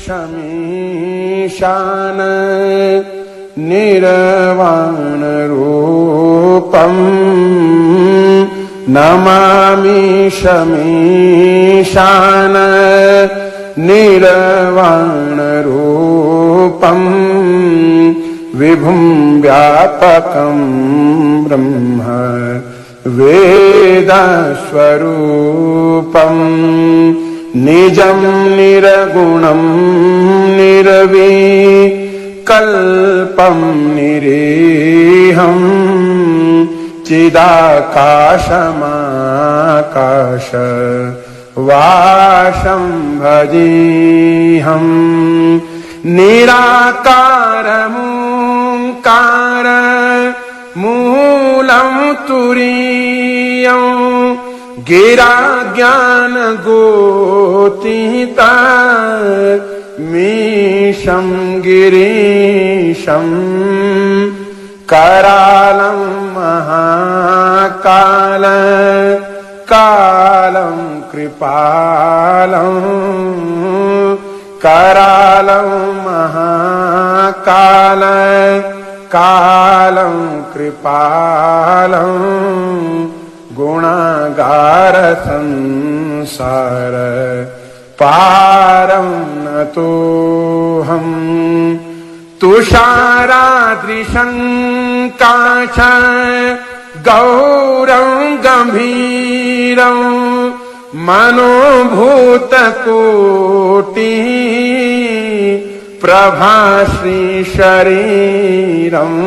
शमीशान निर्वाण रूपम् नमामि शमीशान निर्वाण रूपम् विभुं व्यापकं ब्रह्म वेदस्वरूपम् निजं निरगुणं निर्विकल्पं निरीहं चिदाकाशमाकाश वाशं भजेऽहम् निराकारमोङ्कार मूलं तुरीयं गिरा ज्ञान गोतीता मीशं गिरीशं करालं महाकाल कालं कृपालं करालं महाकाल कालं कृपालं गुणागार संसार पारं नतोऽहम् तुषारादृशं काच गौरं गंभीरं मनोभूतकोटि प्रभाश्री शरीरम्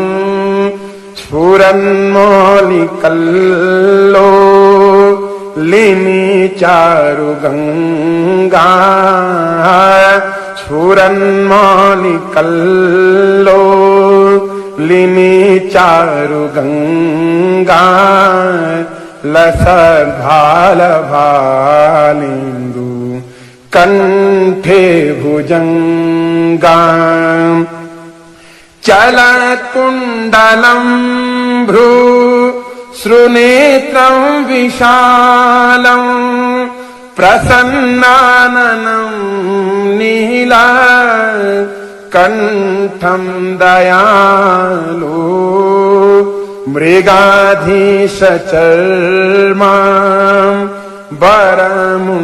स्फुरन्मौलिकल्लोलिनी चारुगंगा स्फुरन्मौलिकल्लोलिनी चारुगंगा लसद्भालभालेन्दु कंठे भुजंगा चलत्कुण्डलं भ्रू श्रुनेत्रं विशालं प्रसन्नाननं नीला कंठं दयालु मृगाधीशचर्मा वरमुण्डमालं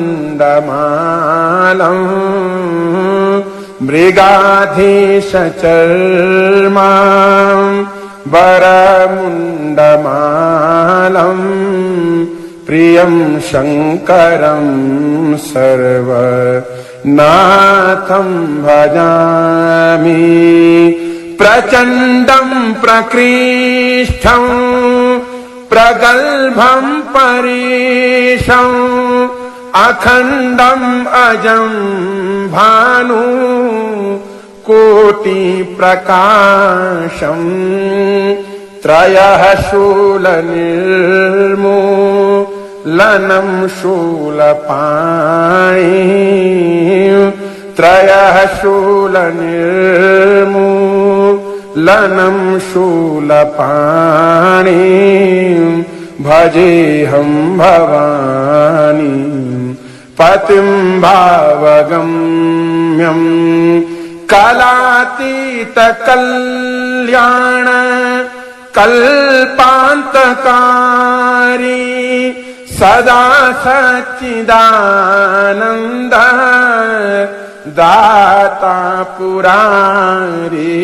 मृगाधीशचर्मा वरमुण्डमालं प्रियं शङ्करं सर्वनाथं भजामि प्रचण्डं प्रकृष्टं प्रगल्भं परेशं अखण्डं अजं भानु कोटि प्रकाशं त्रयः शूलनिर्मूलनं शूलपाणि त्रयः शूलनिर्मूलनं शूलपाणि भजेऽहं भवानी पतिं भावगम्यं कलातीत कल्याण कल्पान्तकारी सदा सच्चिदानन्द दाता पुरारी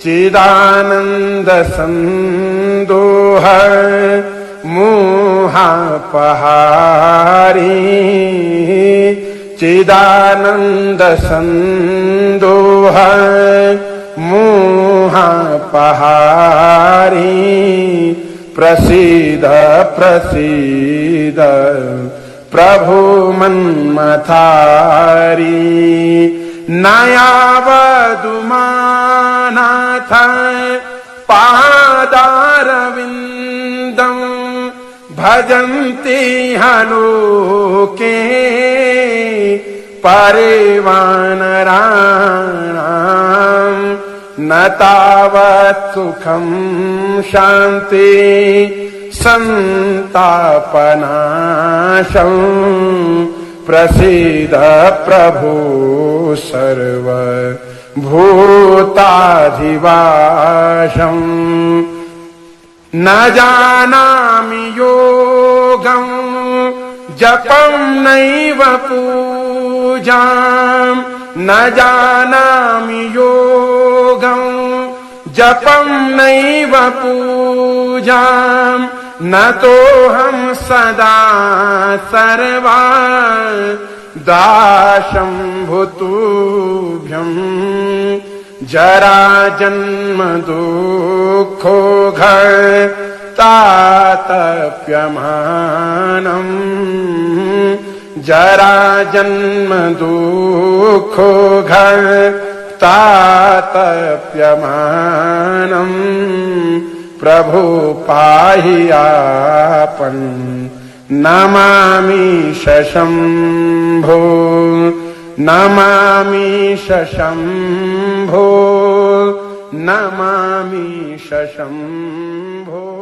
चिदानन्द संदोह मोहापहारी चिदानन्द संदोह मोहापहारी प्रसीद प्रसीद प्रभु मन्मथारी नयावदुमानाथ पादारविन्दं भजन्ति हलोके परिवानराणां न तावत् सुखं शान्ति संतापनाशं प्रसीद प्रभु सर्वभूताधिवासम् न जानामि योगं जपं नैव पूजां न जानामि योगं जपं नैव पूजां न तोऽहं सदा सर्वदा शम्भुतुभ्यं जरा जन्म दुःखो घर्तातप्यमानम् जरा जन्म दुःखो घर्तातप्यमानम् प्रभु पाहि आपन् नमामि शम्भो नमामि शम्भो नमामि शम्भो।